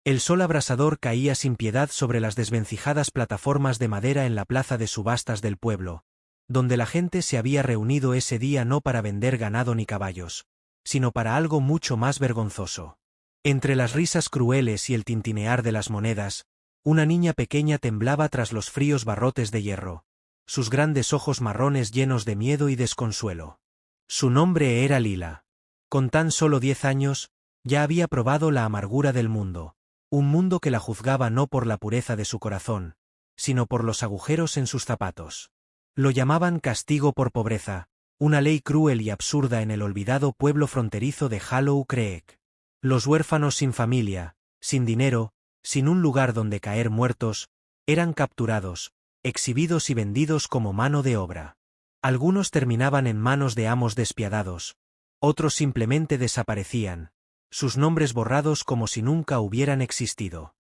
El sol abrasador caía sin piedad sobre las desvencijadas plataformas de madera en la plaza de subastas del pueblo, donde la gente se había reunido ese día no para vender ganado ni caballos, sino para algo mucho más vergonzoso. Entre las risas crueles y el tintinear de las monedas, una niña pequeña temblaba tras los fríos barrotes de hierro, sus grandes ojos marrones llenos de miedo y desconsuelo. Su nombre era Lila. Con tan solo 10 años, ya había probado la amargura del mundo, un mundo que la juzgaba no por la pureza de su corazón, sino por los agujeros en sus zapatos. Lo llamaban castigo por pobreza, una ley cruel y absurda en el olvidado pueblo fronterizo de Hollow Creek. Los huérfanos sin familia, sin dinero, sin un lugar donde caer muertos, eran capturados, exhibidos y vendidos como mano de obra. Algunos terminaban en manos de amos despiadados, otros simplemente desaparecían, sus nombres borrados como si nunca hubieran existido.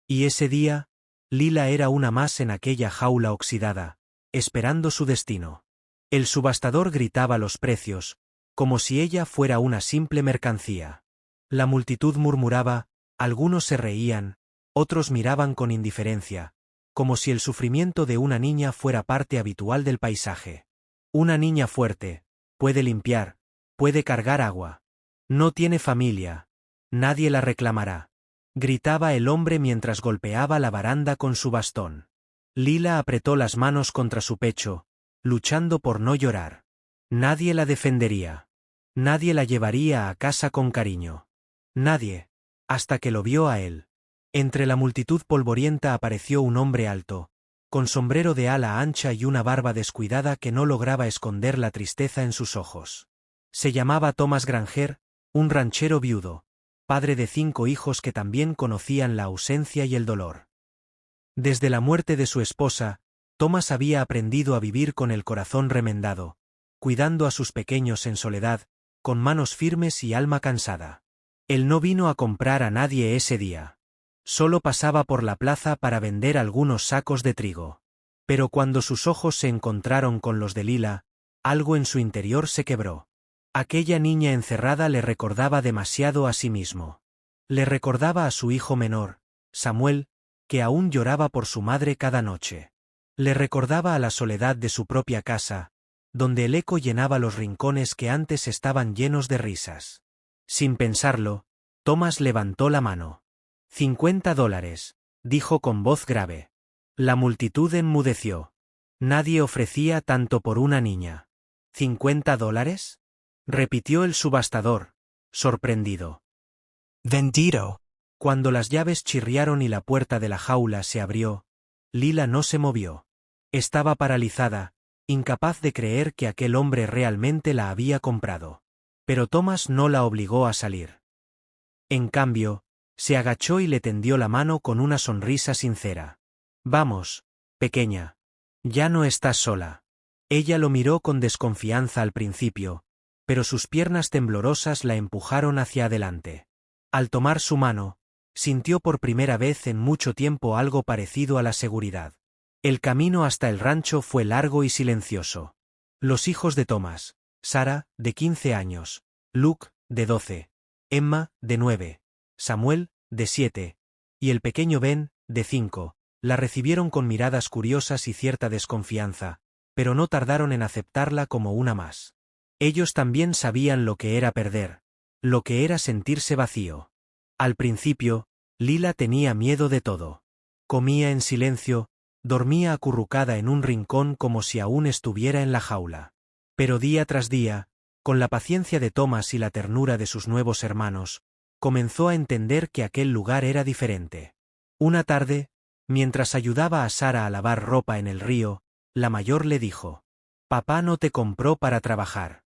Y ese día, Lila era una más en aquella jaula oxidada, esperando su destino. El subastador gritaba los precios, como si ella fuera una simple mercancía. La multitud murmuraba, algunos se reían, otros miraban con indiferencia, como si el sufrimiento de una niña fuera parte habitual del paisaje. Una niña fuerte, puede limpiar, puede cargar agua. No tiene familia. Nadie la reclamará. Gritaba el hombre mientras golpeaba la baranda con su bastón. Lila apretó las manos contra su pecho, luchando por no llorar. Nadie la defendería. Nadie la llevaría a casa con cariño. Nadie, hasta que lo vio a él. Entre la multitud polvorienta apareció un hombre alto, con sombrero de ala ancha y una barba descuidada que no lograba esconder la tristeza en sus ojos. Se llamaba Thomas Granger, un ranchero viudo, padre de 5 hijos que también conocían la ausencia y el dolor. Desde la muerte de su esposa, Thomas había aprendido a vivir con el corazón remendado, cuidando a sus pequeños en soledad, con manos firmes y alma cansada. Él no vino a comprar a nadie ese día. Solo pasaba por la plaza para vender algunos sacos de trigo. Pero cuando sus ojos se encontraron con los de Lila, algo en su interior se quebró. Aquella niña encerrada le recordaba demasiado a sí mismo. Le recordaba a su hijo menor, Samuel, que aún lloraba por su madre cada noche. Le recordaba a la soledad de su propia casa, donde el eco llenaba los rincones que antes estaban llenos de risas. Sin pensarlo, Thomas levantó la mano. $50, dijo con voz grave. La multitud enmudeció. Nadie ofrecía tanto por una niña. ¿$50? Repitió el subastador, sorprendido. Vendido. Cuando las llaves chirriaron y la puerta de la jaula se abrió, Lila no se movió. Estaba paralizada, incapaz de creer que aquel hombre realmente la había comprado. Pero Thomas no la obligó a salir. En cambio, se agachó y le tendió la mano con una sonrisa sincera. Vamos, pequeña. Ya no estás sola. Ella lo miró con desconfianza al principio, pero sus piernas temblorosas la empujaron hacia adelante. Al tomar su mano, sintió por primera vez en mucho tiempo algo parecido a la seguridad. El camino hasta el rancho fue largo y silencioso. Los hijos de Thomas, Sarah, de 15 años, Luke, de 12, Emma, de 9, Samuel, de 7, y el pequeño Ben, de 5, la recibieron con miradas curiosas y cierta desconfianza, pero no tardaron en aceptarla como una más. Ellos también sabían lo que era perder, lo que era sentirse vacío. Al principio, Lila tenía miedo de todo. Comía en silencio, dormía acurrucada en un rincón como si aún estuviera en la jaula. Pero día tras día, con la paciencia de Thomas y la ternura de sus nuevos hermanos, comenzó a entender que aquel lugar era diferente. Una tarde, mientras ayudaba a Sarah a lavar ropa en el río, la mayor le dijo: «Papá no te compró para trabajar.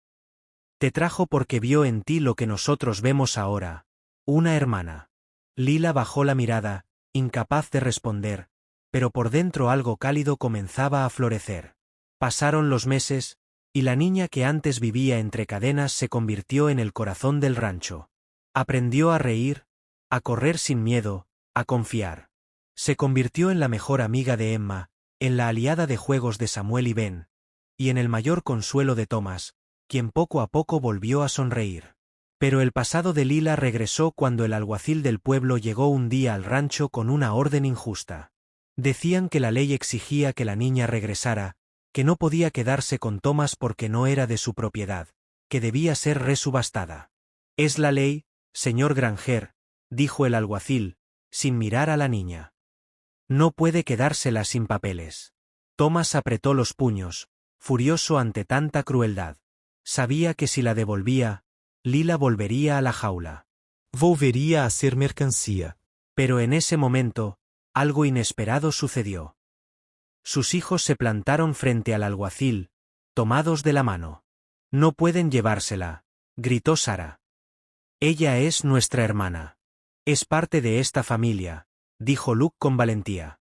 Te trajo porque vio en ti lo que nosotros vemos ahora, una hermana». Lila bajó la mirada, incapaz de responder, pero por dentro algo cálido comenzaba a florecer. Pasaron los meses, y la niña que antes vivía entre cadenas se convirtió en el corazón del rancho. Aprendió a reír, a correr sin miedo, a confiar. Se convirtió en la mejor amiga de Emma, en la aliada de juegos de Samuel y Ben, y en el mayor consuelo de Thomas, quien poco a poco volvió a sonreír. Pero el pasado de Lila regresó cuando el alguacil del pueblo llegó un día al rancho con una orden injusta. Decían que la ley exigía que la niña regresara, que no podía quedarse con Thomas porque no era de su propiedad, que debía ser resubastada. «Es la ley, señor Granger», dijo el alguacil, sin mirar a la niña. «No puede quedársela sin papeles». Thomas apretó los puños, furioso ante tanta crueldad. Sabía que si la devolvía, Lila volvería a la jaula. Volvería a ser mercancía. Pero en ese momento, algo inesperado sucedió. Sus hijos se plantaron frente al alguacil, tomados de la mano. «No pueden llevársela», gritó Sara. «Ella es nuestra hermana. Es parte de esta familia», dijo Luke con valentía.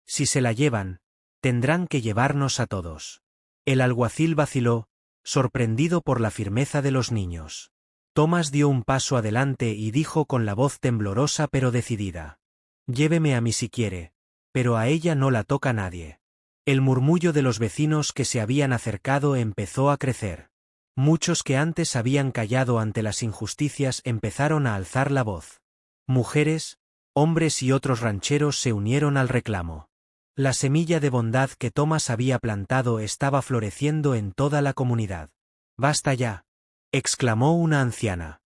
«Si se la llevan, tendrán que llevarnos a todos». El alguacil vaciló, sorprendido por la firmeza de los niños. Thomas dio un paso adelante y dijo con la voz temblorosa pero decidida: «Lléveme a mí si quiere, pero a ella no la toca nadie». El murmullo de los vecinos que se habían acercado empezó a crecer. Muchos que antes habían callado ante las injusticias empezaron a alzar la voz. Mujeres, hombres y otros rancheros se unieron al reclamo. La semilla de bondad que Thomas había plantado estaba floreciendo en toda la comunidad. «Basta ya», exclamó una anciana.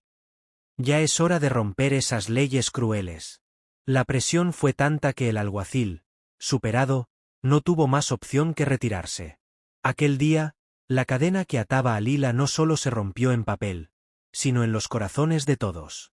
«Ya es hora de romper esas leyes crueles». La presión fue tanta que el alguacil, superado, no tuvo más opción que retirarse. Aquel día, la cadena que ataba a Lila no solo se rompió en papel, sino en los corazones de todos.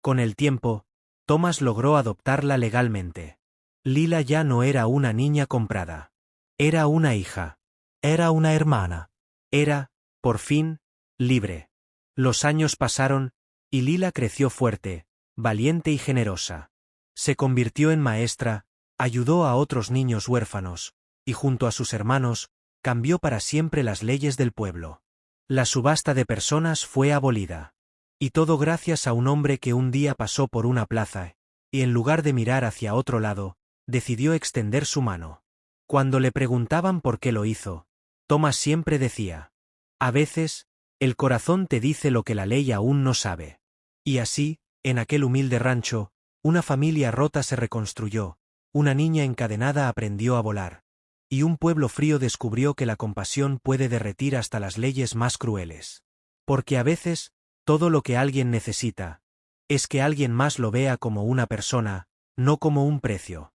Con el tiempo, Thomas logró adoptarla legalmente. Lila ya no era una niña comprada. Era una hija. Era una hermana. Era, por fin, libre. Los años pasaron, y Lila creció fuerte, valiente y generosa. Se convirtió en maestra, ayudó a otros niños huérfanos, y junto a sus hermanos, cambió para siempre las leyes del pueblo. La subasta de personas fue abolida. Y todo gracias a un hombre que un día pasó por una plaza, y en lugar de mirar hacia otro lado, decidió extender su mano. Cuando le preguntaban por qué lo hizo, Thomas siempre decía: «A veces, el corazón te dice lo que la ley aún no sabe». Y así, en aquel humilde rancho, una familia rota se reconstruyó, una niña encadenada aprendió a volar, y un pueblo frío descubrió que la compasión puede derretir hasta las leyes más crueles. Porque a veces, todo lo que alguien necesita es que alguien más lo vea como una persona, no como un precio.